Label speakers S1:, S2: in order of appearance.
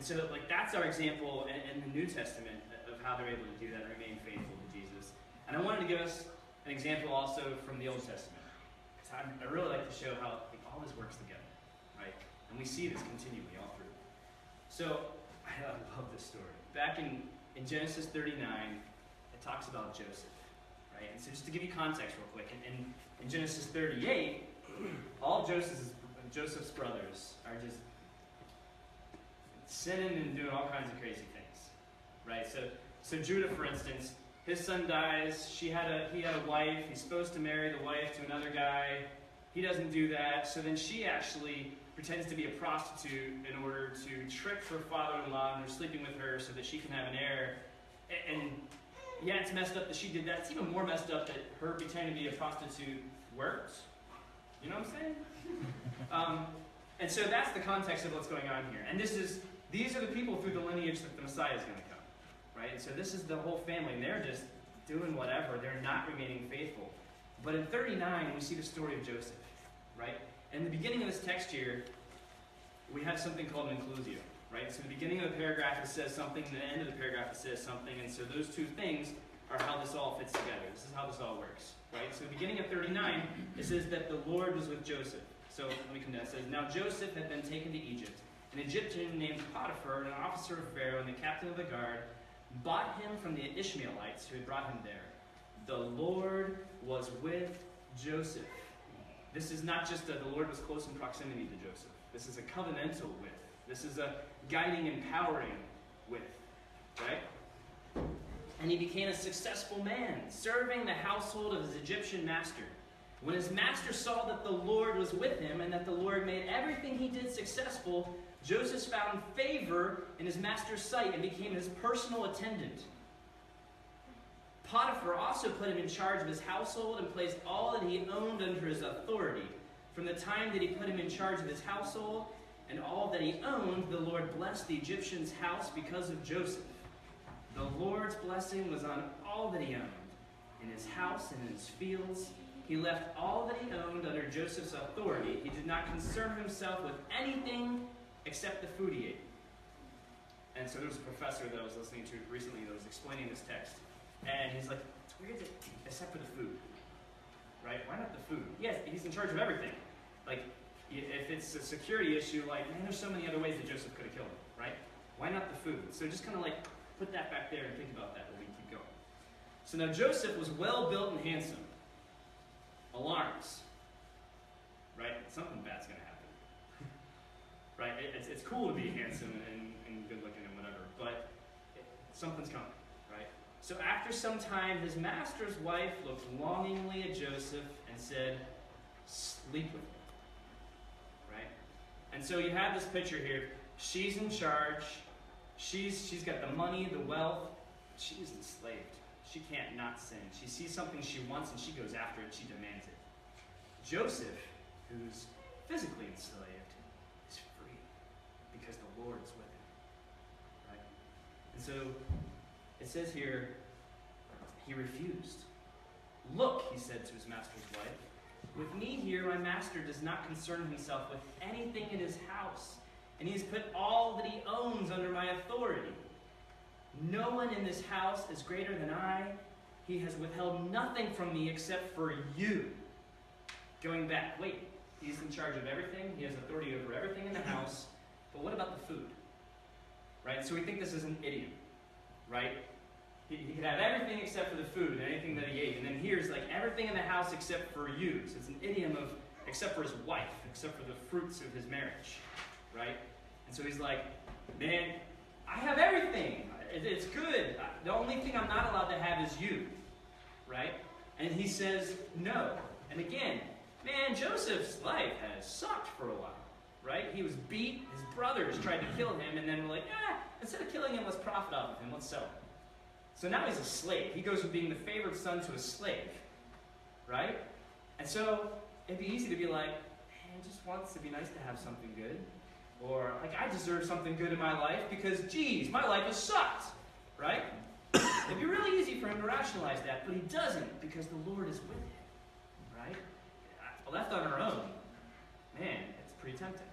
S1: And so, like, that's our example in the New Testament of how they're able to do that and remain faithful to Jesus. And I wanted to give us an example also from the Old Testament. Because I really like to show how all this works together, right? And we see this continually all through. So, I love this story. Back in Genesis 39, it talks about Joseph, right? And so just to give you context real quick, in Genesis 38, all Joseph's brothers are just sinning and doing all kinds of crazy things, right? So Judah, for instance, his son dies. He had a wife. He's supposed to marry the wife to another guy. He doesn't do that. So then she actually pretends to be a prostitute in order to trick her father-in-law into sleeping with her so that she can have an heir. And yeah, it's messed up that she did that. It's even more messed up that her pretending to be a prostitute worked. You know what I'm saying? And so that's the context of what's going on here. And these are the people through the lineage that the Messiah is going to come, right? And so this is the whole family, and they're just doing whatever. They're not remaining faithful. But in 39, we see the story of Joseph, right? In the beginning of this text here, we have something called an inclusio, right? So the beginning of the paragraph, it says something, and the end of the paragraph, it says something, and so those two things are how this all fits together. This is how this all works, right? So the beginning of 39, it says that the Lord was with Joseph. So let me come down. It says, now Joseph had been taken to Egypt. An Egyptian named Potiphar, an officer of Pharaoh and the captain of the guard, bought him from the Ishmaelites who had brought him there. The Lord was with Joseph. This is not just that the Lord was close in proximity to Joseph. This is a covenantal with. This is a guiding, empowering with, right? And he became a successful man, serving the household of his Egyptian master. When his master saw that the Lord was with him and that the Lord made everything he did successful, Joseph found favor in his master's sight and became his personal attendant. Potiphar also put him in charge of his household and placed all that he owned under his authority. From the time that he put him in charge of his household and all that he owned, the Lord blessed the Egyptian's house because of Joseph. The Lord's blessing was on all that he owned, in his house and in his fields. He left all that he owned under Joseph's authority. He did not concern himself with anything except the food he ate. And so there was a professor that I was listening to recently that was explaining this text. And he's like, it's weird that, except for the food. Right? Why not the food? Yes, he's in charge of everything. Like, if it's a security issue, like, man, there's so many other ways that Joseph could have killed him, right? Why not the food? So just kind of like, put that back there and think about that while we keep going. So now Joseph was well built and handsome. Alarms. Right? Something bad's going to happen. Right? It's cool to be handsome and good looking and whatever, but something's coming. Right? So after some time, his master's wife looked longingly at Joseph and said, sleep with me. Right? And so you have this picture here. She's in charge. She's got the money, the wealth. She's enslaved. She can't not sin. She sees something she wants and she goes after it. She demands it. Joseph, who's physically enslaved, is free because the Lord is with him. Right? And so it says here, he refused. Look, he said to his master's wife, with me here, my master does not concern himself with anything in his house, and he has put all that he owns under my authority. No one in this house is greater than I. He has withheld nothing from me except for you. Going back, wait, he's in charge of everything. He has authority over everything in the house. But what about the food? Right? So we think this is an idiom. Right? He could have everything except for the food and anything that he ate. And then here's like everything in the house except for you. So it's an idiom of except for his wife, except for the fruits of his marriage. Right? And so he's like, man, I have everything. It's good. The only thing I'm not allowed to have is you. Right? And he says no. And again, man, Joseph's life has sucked for a while. Right? He was beat. His brothers tried to kill him. And then we're like, instead of killing him, let's profit off of him. Let's sell him. So now he's a slave. He goes from being the favored son to a slave. Right? And so it'd be easy to be like, man, just wants to be nice to have something good. Or, like, I deserve something good in my life because, geez, my life has sucked. Right? It'd be really easy for him to rationalize that, but he doesn't because the Lord is with him. Right? Left on our own, man, it's pretty tempting.